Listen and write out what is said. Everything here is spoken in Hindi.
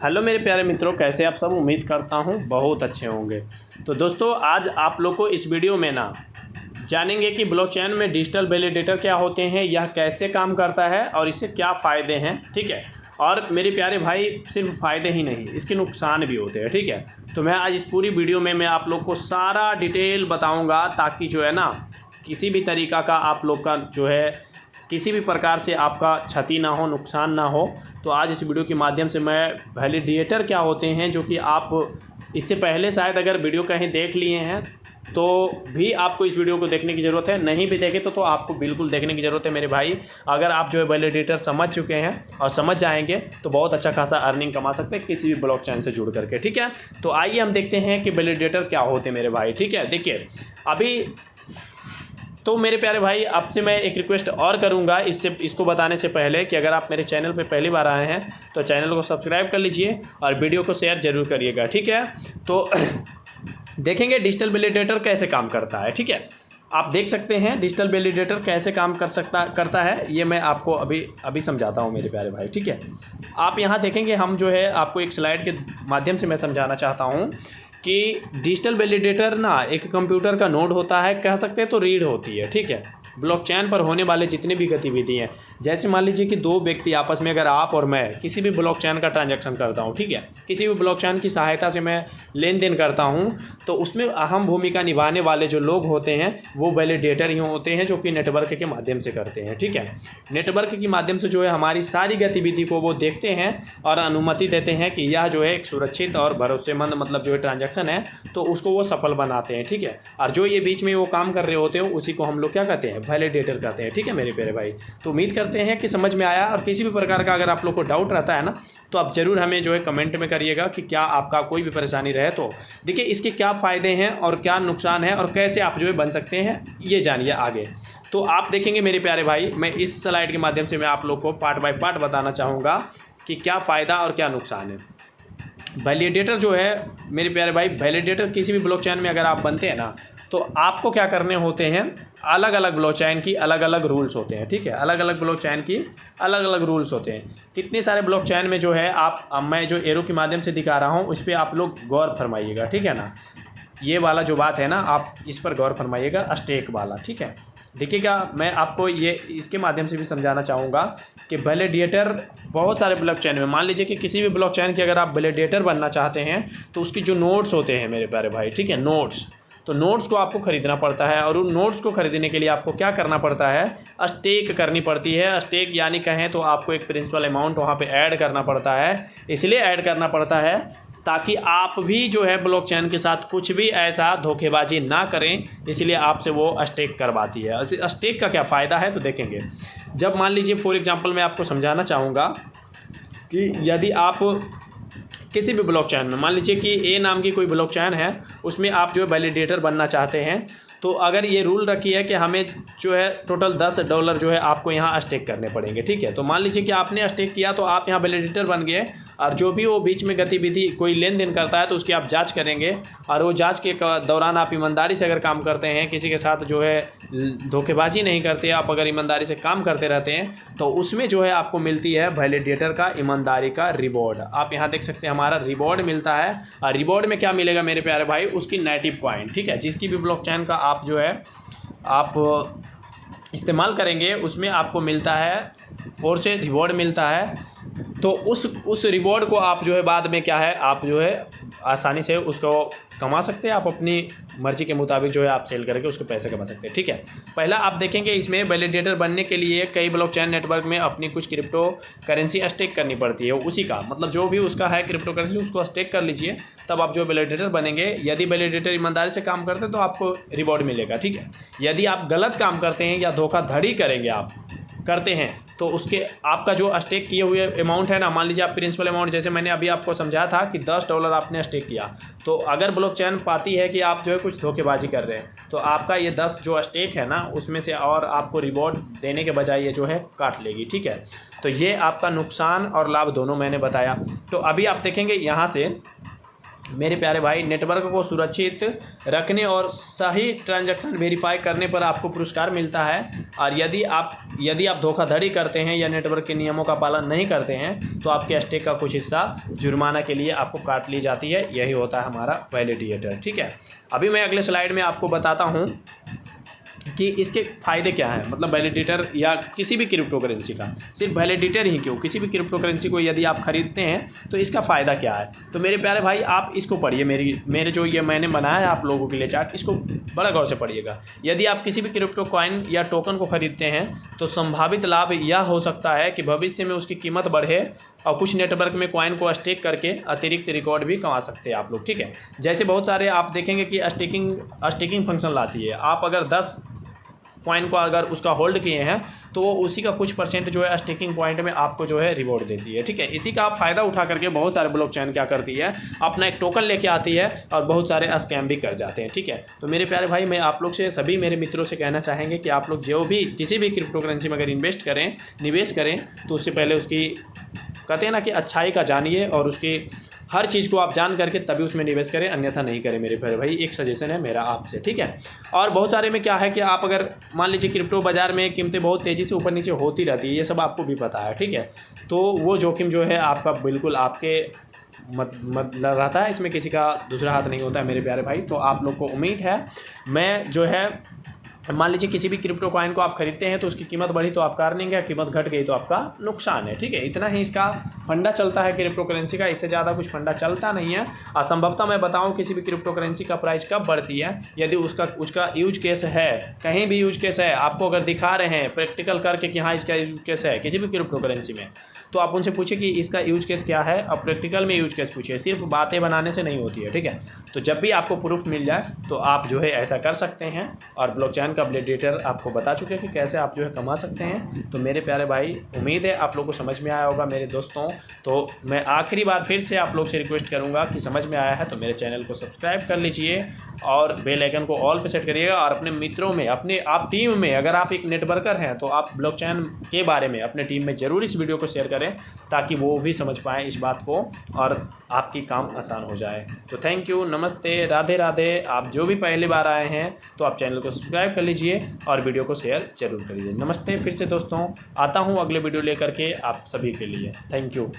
हेलो मेरे प्यारे मित्रों, कैसे आप सब। उम्मीद करता हूँ बहुत अच्छे होंगे। तो दोस्तों, आज आप लोग को इस वीडियो में जानेंगे कि ब्लॉकचेन में डिजिटल वैलिडेटर क्या होते हैं, यह कैसे काम करता है और इससे क्या फ़ायदे हैं। ठीक है। और मेरे प्यारे भाई, सिर्फ फ़ायदे ही नहीं, इसके नुकसान भी होते हैं। ठीक है। तो मैं आज इस पूरी वीडियो में आप लोग को सारा डिटेल बताऊँगा, ताकि जो है ना, किसी भी तरीक़ा का आप लोग का जो है, किसी भी प्रकार से आपका क्षति ना हो, नुकसान ना हो। तो आज इस वीडियो के माध्यम से मैं वैलिडेटर क्या होते हैं, जो कि आप इससे पहले शायद अगर वीडियो कहीं देख लिए हैं तो भी आपको इस वीडियो को देखने की ज़रूरत है, नहीं भी देखे तो आपको बिल्कुल देखने की ज़रूरत है मेरे भाई। अगर आप जो है वैलिडेटर समझ चुके हैं और समझ जाएंगे तो बहुत अच्छा खासा अर्निंग कमा सकते हैं किसी भी ब्लॉकचेन से जुड़ करके। ठीक है। तो आइए हम देखते हैं कि वैलिडेटर क्या होते हैं मेरे भाई। ठीक है। देखिए, अभी तो मेरे प्यारे भाई, आपसे मैं एक रिक्वेस्ट और करूंगा इसको बताने से पहले कि अगर आप मेरे चैनल पे पहली बार आए हैं तो चैनल को सब्सक्राइब कर लीजिए और वीडियो को शेयर ज़रूर करिएगा। ठीक है। तो देखेंगे डिजिटल वैलिडेटर कैसे काम करता है। ठीक है। आप देख सकते हैं डिजिटल वैलिडेटर कैसे काम करता है, ये मैं आपको अभी समझाता हूँ मेरे प्यारे भाई। ठीक है। आप यहाँ देखेंगे, हम जो है आपको एक स्लाइड के माध्यम से मैं समझाना चाहता हूँ कि डिजिटल वैलिडेटर ना एक कंप्यूटर का नोड होता है, कह सकते हैं तो रीढ़ होती है। ठीक है। ब्लॉकचेन पर होने वाले जितने भी गतिविधि हैं, जैसे मान लीजिए कि दो व्यक्ति आपस में, अगर आप और मैं किसी भी ब्लॉकचेन का ट्रांजैक्शन करता हूं, ठीक है, किसी भी ब्लॉकचेन की सहायता से मैं लेन देन करता हूं, तो उसमें अहम भूमिका निभाने वाले जो लोग होते हैं वो वैलिडेटर ही होते हैं, जो कि नेटवर्क के माध्यम से करते हैं। ठीक है। नेटवर्क के माध्यम से जो है हमारी सारी गतिविधि को वो देखते हैं और अनुमति देते हैं कि यह जो है एक सुरक्षित और भरोसेमंद मतलब जो है ट्रांजैक्शन है, तो उसको वो सफल बनाते हैं। ठीक है। और जो ये बीच में वो काम कर रहे होते हैं उसी को हम लोग क्या कहते हैं, वैलिडेटर कहते हैं। ठीक है मेरे प्यारे भाई। तो उम्मीद करते हैं कि समझ में आया, और किसी भी प्रकार का अगर आप लोग को डाउट रहता है ना, तो आप ज़रूर हमें जो है कमेंट में करिएगा कि क्या आपका कोई भी परेशानी रहे तो। देखिए, इसके क्या फ़ायदे हैं और क्या नुकसान है और कैसे आप जो है बन सकते हैं, ये जानिए आगे। तो आप देखेंगे मेरे प्यारे भाई, मैं इस स्लाइड के माध्यम से मैं आप लोग को पार्ट बाय पार्ट बताना चाहूँगा कि क्या फ़ायदा और क्या नुकसान है। वैलिडेटर जो है मेरे प्यारे भाई, वैलिडेटर किसी भी ब्लॉकचेन में अगर आप बनते हैं ना, तो आपको क्या करने होते हैं, अलग अलग ब्लॉकचेन की अलग अलग रूल्स होते हैं। ठीक है। अलग अलग ब्लॉकचेन की अलग अलग रूल्स होते हैं। कितने सारे ब्लॉकचेन में जो है मैं जो एरो के माध्यम से दिखा रहा हूँ उस पर आप लोग गौर फरमाइएगा। ठीक है ना, ये वाला जो बात है ना, आप इस पर गौर फरमाइएगा, स्टेक वाला। ठीक है। देखिएगा, मैं आपको ये इसके माध्यम से भी समझाना चाहूँगा कि वैलिडेटर बहुत सारे ब्लॉकचेन में, मान लीजिए कि किसी भी ब्लॉकचेन की अगर आप वैलिडेटर बनना चाहते हैं तो उसकी जो नोड्स होते हैं मेरे प्यारे भाई, ठीक है, नोड्स, तो नोट्स को आपको ख़रीदना पड़ता है, और उन नोट्स को ख़रीदने के लिए आपको क्या करना पड़ता है, स्टेक करनी पड़ती है। स्टेक यानी कहें तो आपको एक प्रिंसिपल अमाउंट वहाँ पे ऐड करना पड़ता है। इसलिए ऐड करना पड़ता है ताकि आप भी जो है ब्लॉकचेन के साथ कुछ भी ऐसा धोखेबाजी ना करें, इसलिए आपसे वो स्टेक करवाती है। स्टेक का क्या फ़ायदा है तो देखेंगे। जब मान लीजिए फॉर एग्जांपल मैं आपको समझाना चाहूँगा कि यदि आप किसी भी ब्लॉकचेन में, मान लीजिए कि ए नाम की कोई ब्लॉकचेन है, उसमें आप जो है वैलिडेटर बनना चाहते हैं, तो अगर ये रूल रखी है कि हमें जो है टोटल $10 जो है आपको यहाँ स्टेक करने पड़ेंगे। ठीक है। तो मान लीजिए कि आपने स्टेक किया तो आप यहाँ वैलिडेटर बन गए, और जो भी वो बीच में गतिविधि कोई लेन देन करता है तो उसकी आप जांच करेंगे, और वो जांच के दौरान आप ईमानदारी से अगर काम करते हैं, किसी के साथ जो है धोखेबाजी नहीं करते, आप अगर ईमानदारी से काम करते रहते हैं, तो उसमें जो है आपको मिलती है वैलिडेटर का ईमानदारी का रिवॉर्ड। आप यहाँ देख सकते हैं हमारा रिवॉर्ड मिलता है, और रिवॉर्ड में क्या मिलेगा मेरे प्यारे भाई, उसकी नेटिव कॉइन। ठीक है। जिसकी भी ब्लॉकचेन का आप जो है आप इस्तेमाल करेंगे उसमें आपको मिलता है और से रिवॉर्ड मिलता है। तो उस रिवॉर्ड को आप जो है बाद में क्या है, आप जो है आसानी से उसको कमा सकते हैं। आप अपनी मर्जी के मुताबिक जो है आप सेल करके उसके पैसे कमा सकते हैं। ठीक है। पहला आप देखेंगे, इसमें वैलिडेटर बनने के लिए कई ब्लॉकचेन नेटवर्क में अपनी कुछ क्रिप्टो करेंसी स्टेक करनी पड़ती है। उसी का मतलब जो भी उसका है क्रिप्टो करेंसी, उसको स्टेक कर लीजिए, तब आप जो वैलिडेटर बनेंगे। यदि वैलिडेटर ईमानदारी से काम करते हैं तो आपको रिवॉर्ड मिलेगा। ठीक है। यदि आप गलत काम करते हैं या धोखाधड़ी करेंगे, आप करते हैं, तो उसके आपका जो स्टेक किए हुए अमाउंट है ना, मान लीजिए आप प्रिंसिपल अमाउंट, जैसे मैंने अभी आपको समझाया था कि $10 आपने स्टेक किया, तो अगर ब्लॉकचेन पाती है कि आप जो है कुछ धोखेबाजी कर रहे हैं, तो आपका ये 10 जो स्टेक है ना, उसमें से और आपको रिवॉर्ड देने के बजाय ये जो है काट लेगी। ठीक है। तो ये आपका नुकसान और लाभ दोनों मैंने बताया। तो अभी आप देखेंगे यहाँ से मेरे प्यारे भाई, नेटवर्क को सुरक्षित रखने और सही ट्रांजैक्शन वेरीफाई करने पर आपको पुरस्कार मिलता है। और यदि आप धोखाधड़ी करते हैं या नेटवर्क के नियमों का पालन नहीं करते हैं तो आपके स्टेक का कुछ हिस्सा जुर्माना के लिए आपको काट ली जाती है। यही होता है हमारा वैलिडेटर। ठीक है, अभी मैं अगले स्लाइड में आपको बताता हूँ कि इसके फ़ायदे क्या हैं। मतलब वैलिडेटर या किसी भी क्रिप्टो करेंसी का, सिर्फ वैलिडेटर ही क्यों, किसी भी क्रिप्टो करेंसी को यदि आप ख़रीदते हैं तो इसका फ़ायदा क्या है। तो मेरे प्यारे भाई, आप इसको पढ़िए, मेरे जो ये मैंने बनाया है आप लोगों के लिए चार्ट, इसको बड़ा गौर से पढ़िएगा। यदि आप किसी भी क्रिप्टो कॉइन या टोकन को ख़रीदते हैं तो संभावित लाभ यह हो सकता है कि भविष्य में उसकी कीमत बढ़े और कुछ नेटवर्क में कॉइन को स्टेक करके अतिरिक्त रिकॉर्ड भी कमा सकते हैं आप लोग। ठीक है, जैसे बहुत सारे आप देखेंगे कि स्टेकिंग फंक्शन लाती है। आप अगर 10 कॉइन को अगर उसका होल्ड किए हैं तो वो उसी का कुछ % जो है स्टेकिंग पॉइंट में आपको जो है रिवॉर्ड देती है। ठीक है, इसी का आप फ़ायदा उठा करके बहुत सारे ब्लॉकचेन क्या करती है, अपना एक टोकन लेके आती है और बहुत सारे स्कैम भी कर जाते हैं। ठीक है, तो मेरे प्यारे भाई, मैं आप लोग से, सभी मेरे मित्रों से कहना चाहेंगे कि आप लोग जो भी किसी भी क्रिप्टो करेंसी में अगर निवेश करें तो उससे पहले उसकी कहते हैं ना कि अच्छाई का जानिए और उसकी हर चीज़ को आप जान करके तभी उसमें निवेश करें, अन्यथा नहीं करें। मेरे प्यारे भाई, एक सजेशन है मेरा आपसे। ठीक है, और बहुत सारे में क्या है कि आप अगर मान लीजिए क्रिप्टो बाज़ार में कीमतें बहुत तेज़ी से ऊपर नीचे होती रहती है, ये सब आपको भी पता है। ठीक है, तो वो जोखिम जो है आपका बिल्कुल आपके मत रहता है, इसमें किसी का दूसरा हाथ नहीं होता है मेरे प्यारे भाई। तो आप लोग को उम्मीद है, मैं जो है मान लीजिए किसी भी क्रिप्टो कॉइन को आप खरीदते हैं तो उसकी कीमत बढ़ी तो आपका अर्निंग है, कीमत घट गई तो आपका नुकसान है। ठीक है, इतना ही इसका फंडा चलता है क्रिप्टो करेंसी का, इससे ज़्यादा कुछ फंडा चलता नहीं है। असंभवतः मैं बताऊं किसी भी क्रिप्टो करेंसी का प्राइस कब बढ़ती है, यदि उसका यूज केस है, कहीं भी यूज केस है, आपको अगर दिखा रहे हैं प्रैक्टिकल करके कि हाँ इसका यूज केस है किसी भी क्रिप्टो करेंसी में, तो आप उनसे पूछिए कि इसका यूज केस क्या है और प्रैक्टिकल में यूज केस पूछिए। सिर्फ बातें बनाने से नहीं होती है। ठीक है, तो जब भी आपको प्रूफ मिल जाए तो आप जो है ऐसा कर सकते हैं। और ब्लॉकचेन का वैलिडेटर आपको बता चुके हैं कि कैसे आप जो है कमा सकते हैं। तो मेरे प्यारे भाई, उम्मीद है आप लोग को समझ में आया होगा मेरे दोस्तों। तो मैं आखिरी बार फिर से आप लोग से रिक्वेस्ट करूंगा कि समझ में आया है तो मेरे चैनल को सब्सक्राइब कर लीजिए और बेल आइकन को ऑल पे सेट करिएगा। और अपने मित्रों में, आप टीम में, अगर आप एक नेटवर्कर हैं तो आप ब्लॉकचेन के बारे में अपने टीम में ज़रूर इस वीडियो को शेयर करें ताकि वो भी समझ पाएँ इस बात को और आपकी काम आसान हो जाए। तो थैंक यू, नमस्ते, राधे राधे। आप जो भी पहली बार आए हैं तो आप चैनल को सब्सक्राइब कर लीजिए और वीडियो को शेयर जरूर कर लीजिए। नमस्ते फिर से दोस्तों, आता हूँ अगले वीडियो लेकर के आप सभी के लिए। Thank you.